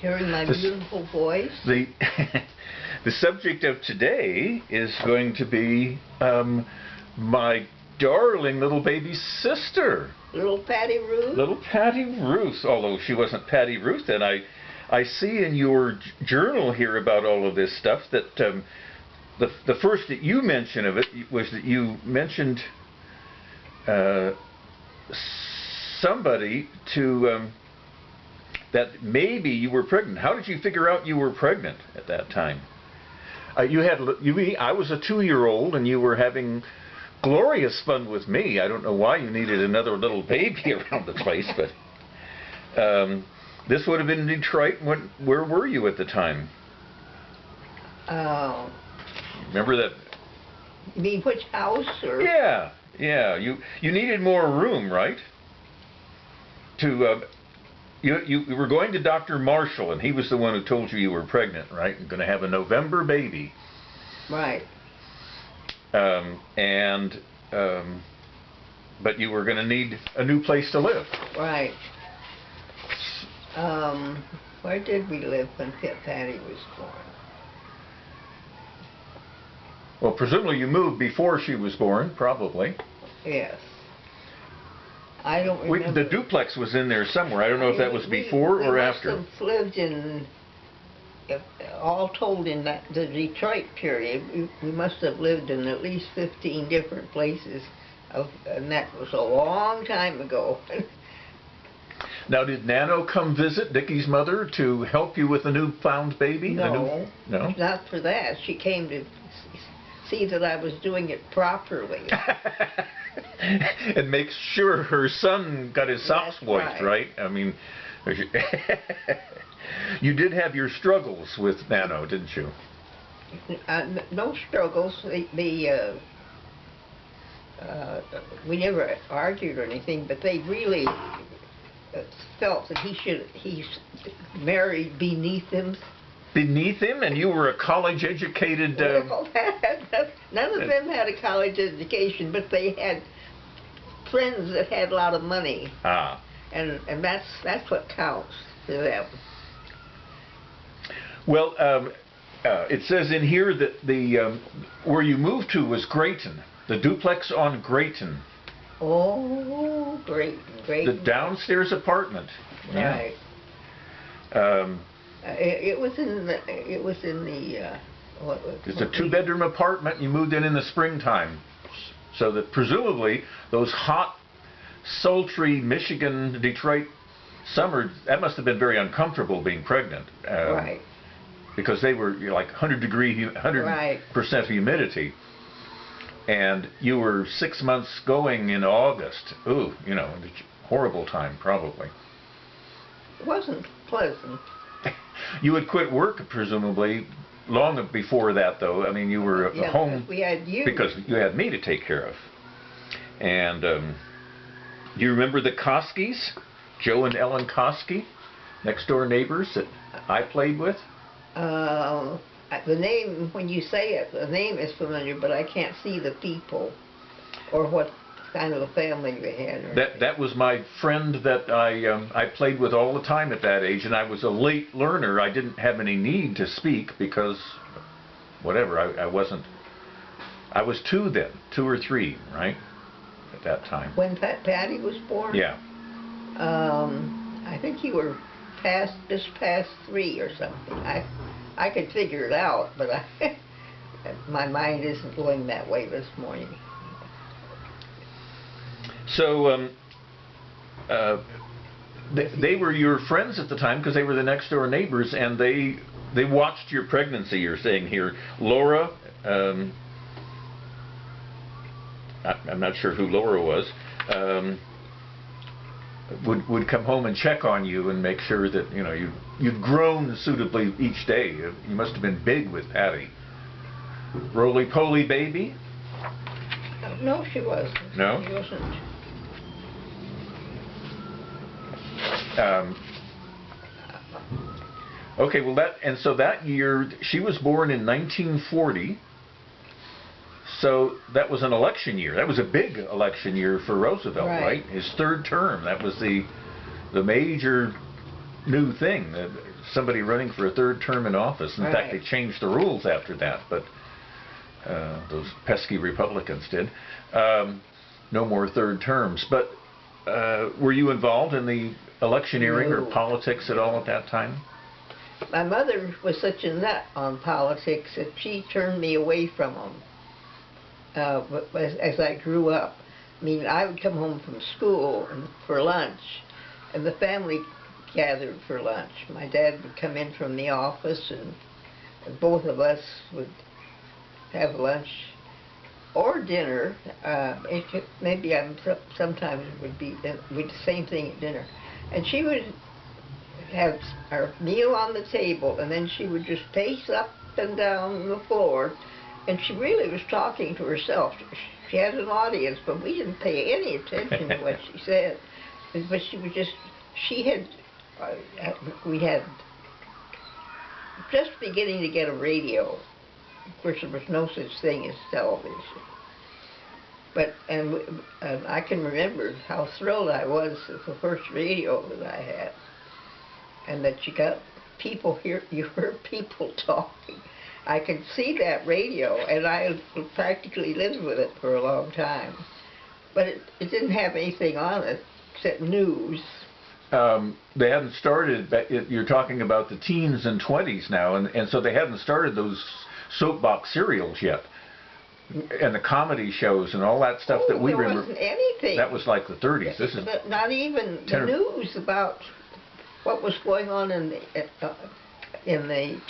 Hearing my beautiful voice. The the subject of today is going to be my darling little baby sister. Little Patty Ruth? Little Patty Ruth, although she wasn't Patty Ruth. And I see in your journal here about all of this stuff that the first that you mention of it was that you mentioned somebody to that maybe you were pregnant. How did you figure out you were pregnant at that time? I was a 2-year-old and you were having glorious fun with me. I don't know why you needed another little baby around the place, but this would have been in Detroit. Where were you at the time? Remember that? You mean which house? Or? Yeah. You needed more room, right? To you were going to Dr. Marshall, and he was the one who told you were pregnant, right? And going to have a November baby. Right. But you were going to need a new place to live. Right. Where did we live when Patty was born? Well, presumably you moved before she was born, probably. Yes. I don't remember. The duplex was in there somewhere. I don't know if that was before or after. We must have lived in, all told in the Detroit period, we must have lived in at least 15 different places, and that was a long time ago. Now, did Nano come visit, Dickie's mother, to help you with the newfound baby? No, no, not for that. She came to see that I was doing it properly. And make sure her son got his socks moist, right? I mean, you did have your struggles with Nano, didn't you? No struggles. We never argued or anything, but they really felt that he married beneath him. Beneath him, and you were a college-educated. Well, none of them had a college education, but they had friends that had a lot of money. Ah. And that's what counts to them. Well, it says in here that the where you moved to was Grayton, the duplex on Grayton. Oh, Grayton. The downstairs apartment. Right. Yeah. It was in the. It's a 2-bedroom apartment. You moved in the springtime, so that presumably those hot, sultry Michigan, Detroit summers, that must have been very uncomfortable being pregnant. Right. Because they were like 100% humidity, and you were 6 months going in August. Ooh, horrible time probably. It wasn't pleasant. You had quit work, presumably, long before that, though. I mean, you were home we had you. Because you had me to take care of. And you remember the Koskis? Joe and Ellen Koski? Next door neighbors that I played with? The name, when you say it, the name is familiar, but I can't see the people or what kind of a family they had. That was my friend that I played with all the time at that age, and I was a late learner. I didn't have any need to speak because, whatever, I wasn't. I was 2 then, 2 or 3, right, at that time. When Patty was born? Yeah. I think you were just past 3 or something. I could figure it out, but my mind isn't going that way this morning. So they were your friends at the time because they were the next door neighbors, and they watched your pregnancy. You're saying here, Laura. I'm not sure who Laura was. Would come home and check on you and make sure that you'd grown suitably each day. You must have been big with Patty. Roly-poly baby? No, she wasn't. No? She wasn't. Okay, well so that year, she was born in 1940, so that was an election year. That was a big election year for Roosevelt, right? His 3rd term. That was the major new thing. Somebody running for a third term in office. In fact, they Right. changed the rules after that, but those pesky Republicans did. No more third terms. But were you involved in the electioneering or No. politics at all at that time? My mother was such a nut on politics that she turned me away from them as I grew up. I mean, I would come home from school for lunch, and the family gathered for lunch. My dad would come in from the office, and both of us would have lunch or dinner. Maybe sometimes it would be the same thing at dinner. And she would have our meal on the table, and then she would just pace up and down the floor, and she really was talking to herself. She had an audience, but we didn't pay any attention to what she said. But we had just beginning to get a radio. Of course, there was no such thing as television. And I can remember how thrilled I was at the first radio that I had, and that you heard people talking. I could see that radio, and I practically lived with it for a long time. But it didn't have anything on it except news. They hadn't started, you're talking about the teens and 20s now, and so they hadn't started those soapbox serials yet. And the comedy shows and all that stuff that we remember. There wasn't anything. That was like the 30s. This is not even the news about what was going on in the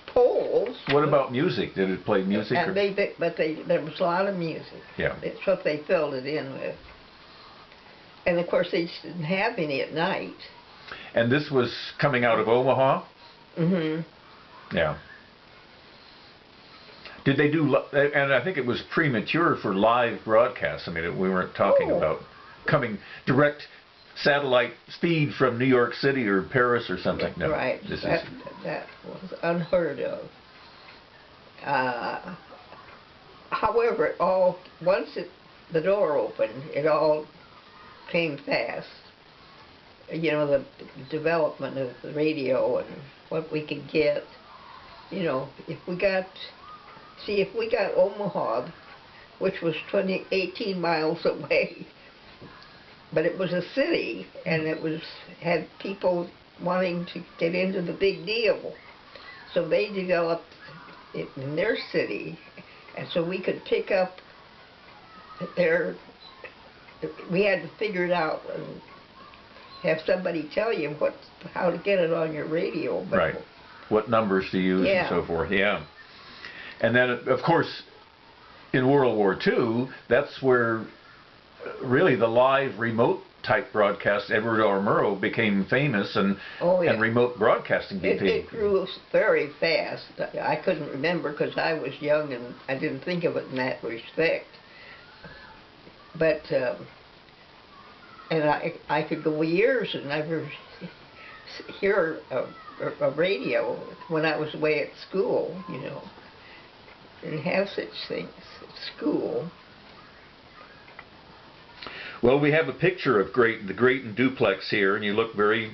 polls. What about music? Did it play music? And there was a lot of music. Yeah. It's what they filled it in with. And of course they just didn't have any at night. And this was coming out of Omaha? Mm-hmm. Yeah. Did they do, and I think it was premature for live broadcasts. I mean, we weren't talking about coming direct satellite feed from New York City or Paris or something. No, right. That was unheard of. However, once the door opened, it all came fast. You know, the development of the radio and what we could get. You know, if we got Omaha, which was 18 miles away, but it was a city, and had people wanting to get into the big deal. So they developed it in their city, and so we could pick up we had to figure it out and have somebody tell you how to get it on your radio. Right. What numbers to use and so forth. Yeah. And then, of course, in World War II, that's where really the live remote type broadcast, Edward R. Murrow, became famous, and remote broadcasting became. It grew very fast. I couldn't remember because I was young and I didn't think of it in that respect. But and I could go years and never hear a radio when I was away at school. You know, didn't have such things at school. Well, we have a picture of the Grayton duplex here, and you look very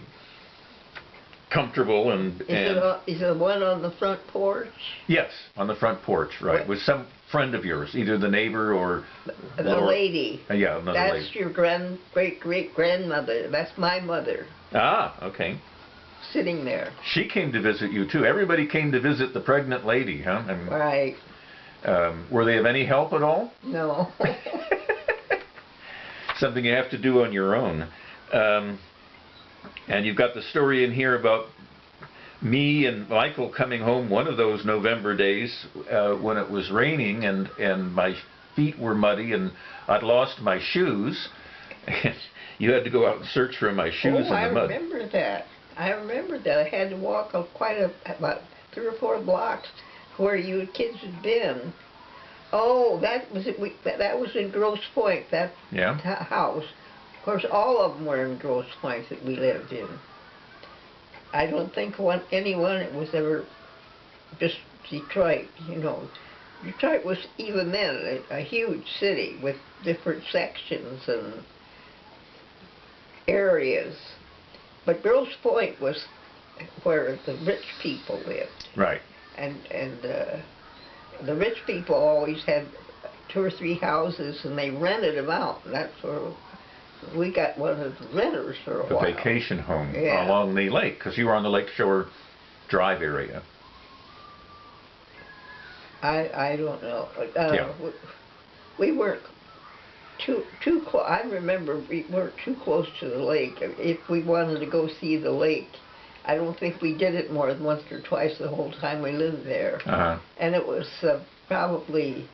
comfortable. Is it one on the front porch? Yes, on the front porch, right, with some friend of yours, either the neighbor or the lady. Yeah, another lady. That's your great-great-grandmother. That's my mother. Ah, okay. Sitting there. She came to visit you too. Everybody came to visit the pregnant lady, huh? Right. Were they of any help at all? No. Something you have to do on your own. And you've got the story in here about me and Michael coming home one of those November days when it was raining and my feet were muddy and I'd lost my shoes. And you had to go out and search for my shoes in the mud. I remember that. I had to walk about 3 or 4 blocks where you kids had been. Oh, that was in Grosse Pointe, that house. Of course, all of them were in Grosse Pointe that we lived in. I don't think anyone was ever just Detroit, you know. Detroit was, even then, a huge city with different sections and areas. but Grosse Pointe was where the rich people lived. Right. And the rich people always had 2 or 3 houses, and they rented them out. And that's where we got one of the renters for a while. A vacation home Yeah. along the lake, because you were on the Lakeshore Drive area. I don't know. Yeah. We weren't too close. I remember we weren't too close to the lake. If we wanted to go see the lake, I don't think we did it more than once or twice the whole time we lived there. Uh-huh. And it was probably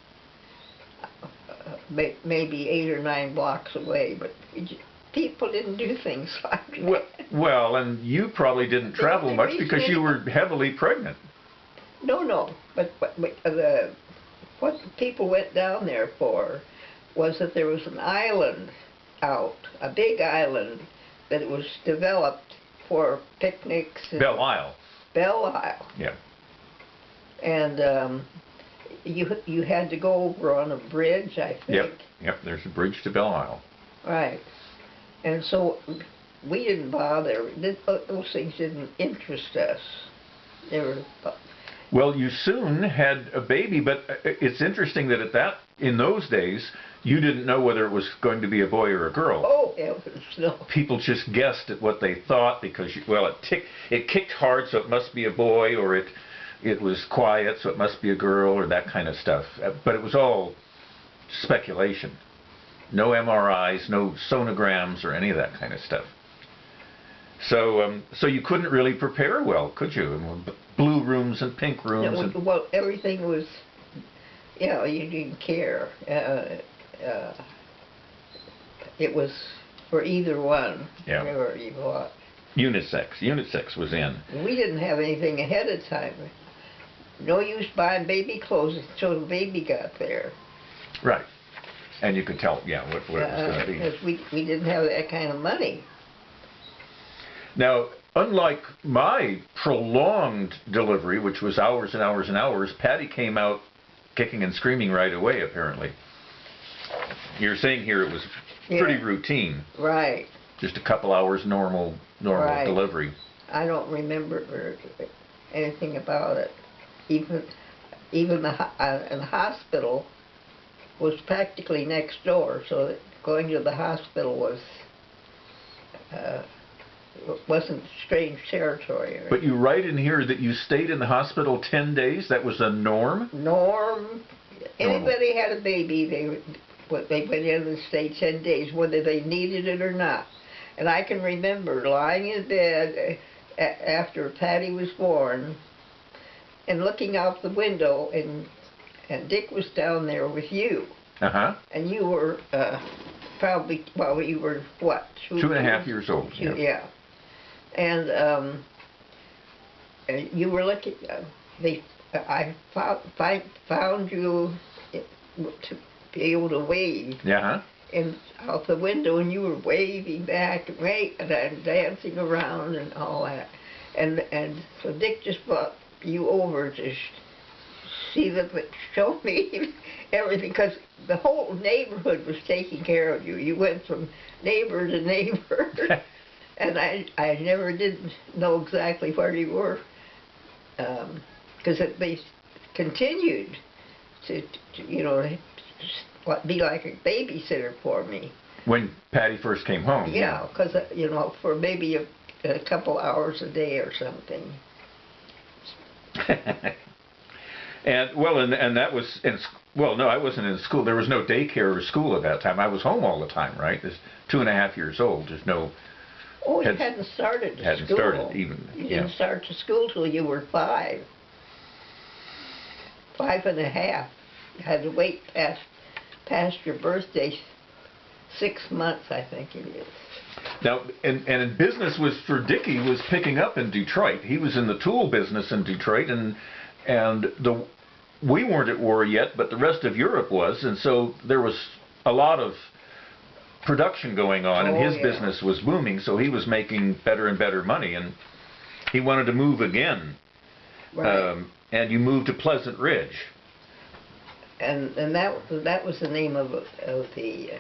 maybe 8 or 9 blocks away, but people didn't do things like that. Well, and you probably didn't travel much because you were heavily pregnant. No. But what the people went down there for was that there was an island out, a big island, that it was developed for picnics. And Belle Isle. Belle Isle. Yeah. And you had to go over on a bridge, I think. Yep. There's a bridge to Belle Isle. Right. And so we didn't bother. Those things didn't interest us. They were. Well, you soon had a baby, but it's interesting that in those days, you didn't know whether it was going to be a boy or a girl. Oh, heavens, no. People just guessed at what they thought because, it kicked hard, so it must be a boy, or it was quiet, so it must be a girl, or that kind of stuff. But it was all speculation. No MRIs, no sonograms, or any of that kind of stuff. So you couldn't really prepare well, could you? Blue rooms and pink rooms. No, well, everything was, you didn't care. It was for either one. Yeah. Whatever you bought. Unisex was in. We didn't have anything ahead of time. No use buying baby clothes until the baby got there. Right. And you could tell, what it was going to be. Because we didn't have that kind of money. Now, unlike my prolonged delivery, which was hours and hours and hours, Patty came out kicking and screaming right away, apparently. You're saying here it was pretty routine. Right. Just a couple hours normal Right. delivery. I don't remember anything about it. Even the hospital was practically next door, so that going to the hospital wasn't strange territory. But you write in here that you stayed in the hospital 10 days? That was a norm? Anybody had a baby, they went in and stayed 10 days, whether they needed it or not. And I can remember lying in bed after Patty was born and looking out the window, and Dick was down there with you. Uh-huh. And you were you were what? 2.5 years old. Yeah. And you were looking. I found you to be able to wave. Yeah. And out the window, and you were waving back and dancing around and all that. And so Dick just brought you over to show me everything, because the whole neighborhood was taking care of you. You went from neighbor to neighbor. And I never did know exactly where you were, because they continued to be like a babysitter for me. When Patty first came home. Yeah, because for maybe a couple hours a day or something. And that was no, I wasn't in school. There was no daycare or school at that time. I was home all the time, right? Just 2.5 years old. There's no. Oh, you hadn't started school. Hadn't started even. You didn't start to school till you were 5. 5.5. You had to wait past your birthday 6 months, I think it is. Now, and business for Dickie was picking up in Detroit. He was in the tool business in Detroit, and we weren't at war yet, but the rest of Europe was, and so there was a lot of production going on, and his business was booming, so he was making better and better money, and he wanted to move again. Right. And you moved to Pleasant Ridge. And that was the name of the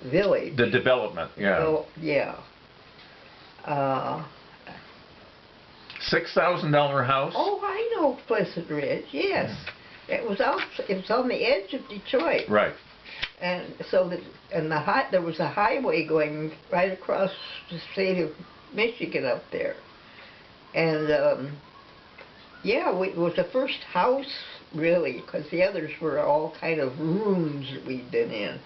village. The development, yeah. So, yeah. $6,000 house? Oh, I know Pleasant Ridge, yes. Yeah. It was on the edge of Detroit. Right. And so there was a highway going right across the state of Michigan up there. And yeah, it was the first house really, because the others were all kind of rooms that we'd been in.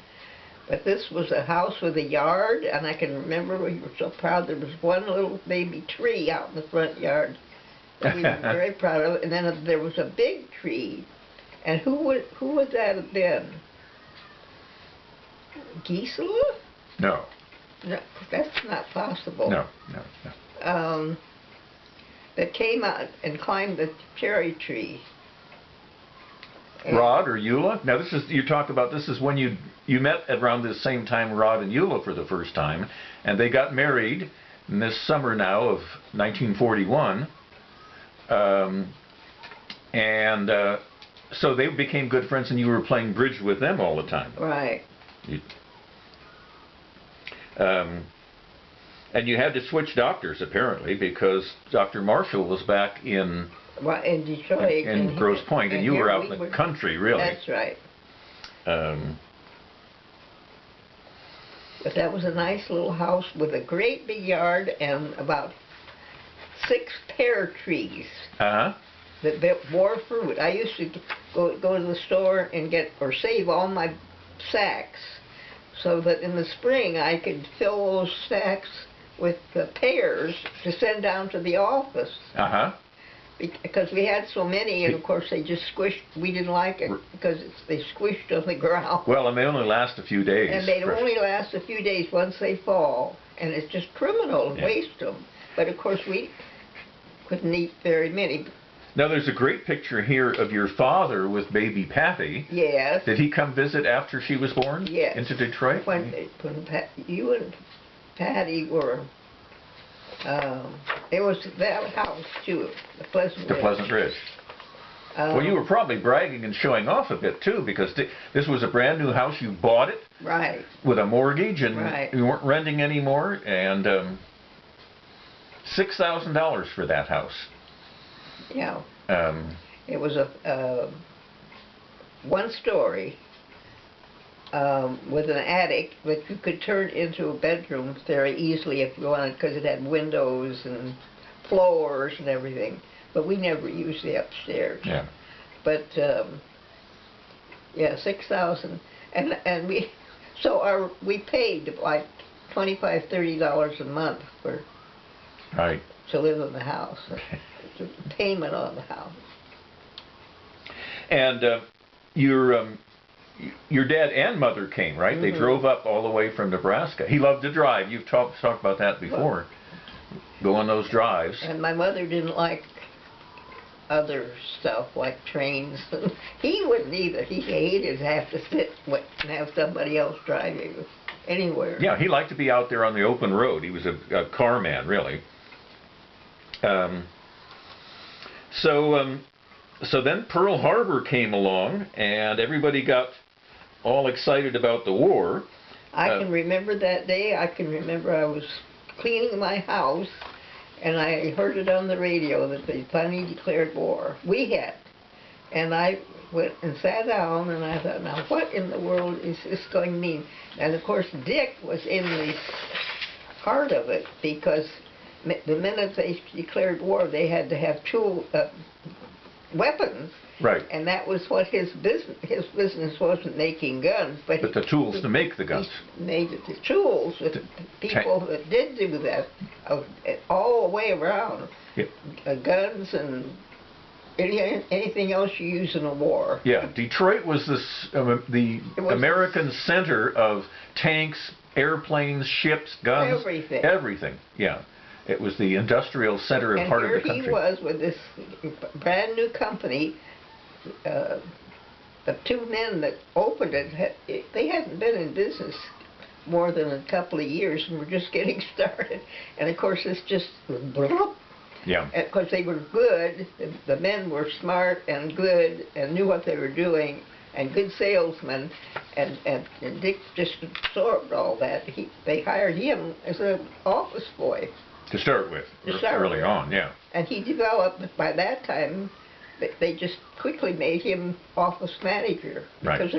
But this was a house with a yard, and I can remember we were so proud. There was one little baby tree out in the front yard that we were very proud of. And then there was a big tree. And who would that have been? Gisela? No. No, that's not possible. No. That came out and climbed the cherry tree. Rod or Eula? Now you talk about, this is when you met around the same time Rod and Eula for the first time, and they got married in this summer now of 1941, so they became good friends, and you were playing bridge with them all the time. Right. And you had to switch doctors apparently, because Dr. Marshall was back in Detroit. In Grosse Pointe, and you were out in the country, really. That's right. But that was a nice little house with a great big yard and about 6 pear trees that bore fruit. I used to go to the store and save all my sacks so that in the spring I could fill those sacks with pears to send down to the office. Because we had so many, and of course they just squished. We didn't like it because they squished on the ground. Well, and they only last a few days. And they only last a few days once they fall, and it's just criminal to waste them. But of course we couldn't eat very many. Now there's a great picture here of your father with baby Patty. Yes. Did he come visit after she was born? Yes. Into Detroit? When you and Patty were. It was that house too, the Pleasant Ridge. The Pleasant Ridge. Well, you were probably bragging and showing off a bit too, because this was a brand new house. You bought it, right, with a mortgage, and you weren't renting anymore. And $6,000 for that house. Yeah. It was a one story. With an attic that you could turn into a bedroom very easily if you wanted, because it had windows and floors and everything. But we never used the upstairs. Yeah. But yeah, $6,000, and we paid like $25–30 a month to live in the house. The payment on the house. And your dad and mother came, right? Mm-hmm. They drove up all the way from Nebraska. He loved to drive. You've talked about that before. Go on those drives. And my mother didn't like other stuff like trains. He wouldn't either. He hated to have to sit and have somebody else drive him anywhere. Yeah, he liked to be out there on the open road. He was a car man, really. So then Pearl Harbor came along, and everybody got all excited about the war. I can remember that day. I can remember I was cleaning my house, and I heard it on the radio that they finally declared war. We had. And I went and sat down, and I thought, now what in the world is this going to mean? And of course Dick was in the heart of it, because the minute they declared war, they had to have weapons. Right. And that was what his business wasn't making guns, but the tools to make the guns. He made the tools with people that did do that all the way around. Yep. Guns and anything else you use in a war. Yeah, Detroit was the American center of tanks, airplanes, ships, guns, everything. Yeah. It was the industrial center of part of the country. And here he was with this brand new company. The two men that opened it, they hadn't been in business more than a couple of years and were just getting started. And of course, it's just blah. Yeah. Because they were good, the men were smart and good and knew what they were doing. and good salesman, and Dick just absorbed all that. They hired him as an office boy. To start with, early on, yeah. And he developed, by that time, they just quickly made him office manager. Because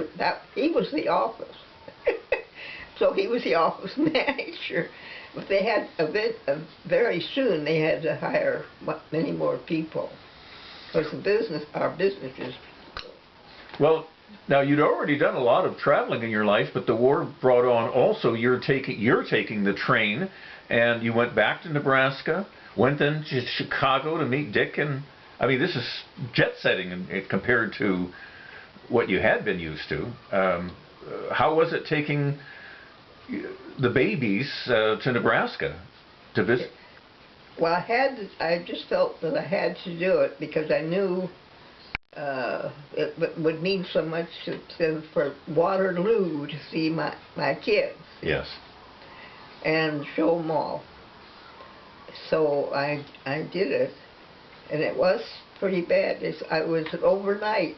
he was the office. So he was the office manager. But they had very soon they had to hire many more people. Because our businesses. Well, now you'd already done a lot of traveling in your life, but the war brought on also you're taking the train, and you went back to Nebraska, went then to Chicago to meet Dick, and I mean this is jet setting compared to what you had been used to. How was it taking the babies to Nebraska to visit? Well, I just felt that I had to do it because I knew it would mean so much for Waterloo to see my kids. Yes. And show them all. So I did it, and it was pretty bad. I was overnight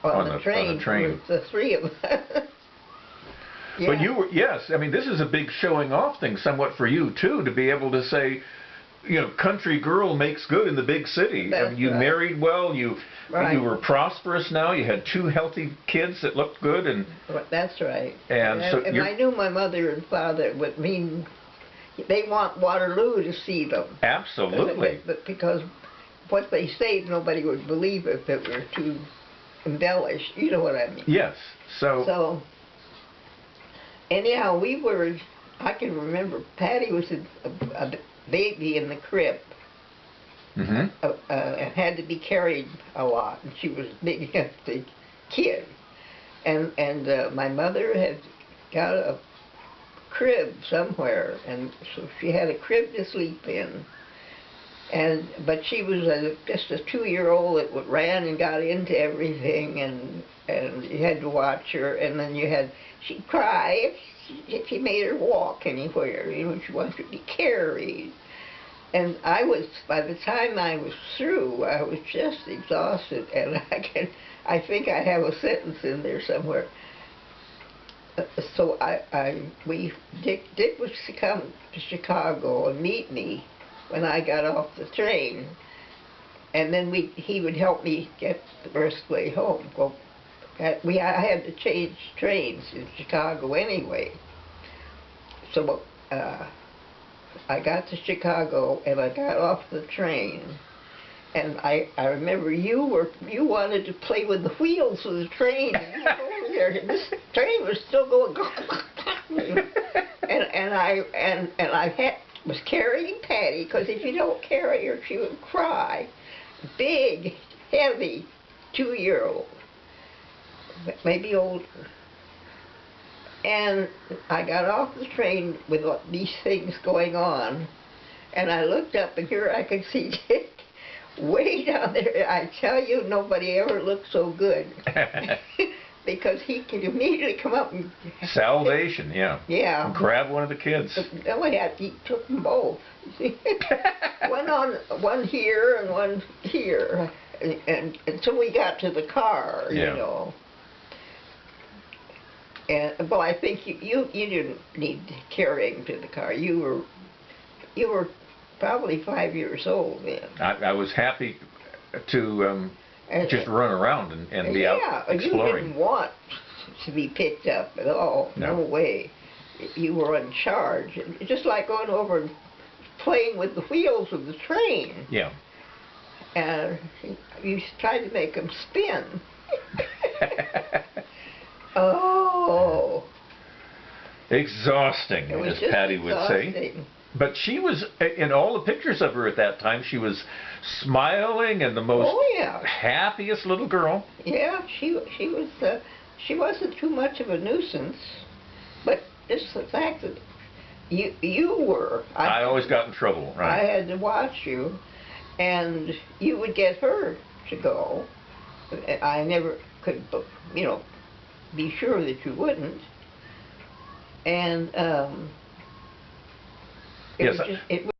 on the train with the three of us. Yeah. But you were, yes, I mean, this is a big showing off thing somewhat for you, too, to be able to say, you know, country girl makes good in the big city. I mean, you married well, you were prosperous now, you had 2 healthy kids that looked good. And that's right. And I knew my mother and father would mean, they want Waterloo to see them. Absolutely. But because what they say, nobody would believe if it were too embellished. You know what I mean? Yes. So anyhow, I can remember Patty was a baby in the crib. Mm-hmm. And had to be carried a lot, and she was big enough to kid. And my mother had got a crib somewhere, and so she had a crib to sleep in. But she was just a 2-year-old that ran and got into everything, and you had to watch her, and then she'd cry if you made her walk anywhere, you know, she wanted to be carried. And by the time I was through, I was just exhausted, and I think I have a sentence in there somewhere. So Dick was to come to Chicago and meet me when I got off the train, and then he would help me get the rest of the way home. Well, I had to change trains in Chicago anyway. So I got to Chicago and I got off the train, and I remember you wanted to play with the wheels of the train. And you were there, and this train was still going. and I was carrying Patty, because if you don't carry her, she would cry. Big, heavy, 2-year-old, maybe older. And I got off the train with these things going on, and I looked up, and here I could see Dick way down there. I tell you, nobody ever looked so good. Because he could immediately come up and... Salvation, yeah. Yeah. And grab one of the kids. No, he took them both. One here and one here. And until we got to the car, you know. And well, I think you didn't need carrying to the car. You were probably 5 years old then. I was happy to just run around and be out exploring. You didn't want to be picked up at all. No way. You were in charge. Just like going over and playing with the wheels of the train. Yeah. And you tried to make them spin. Oh. Exhausting, as Patty would say. But she was, in all the pictures of her at that time, she was smiling and the most happiest little girl. Yeah, she was. She wasn't too much of a nuisance, but just the fact that you were. I always got in trouble, right? I had to watch you, and you would get her to go. I never could, you know, be sure that you wouldn't. And yes. It was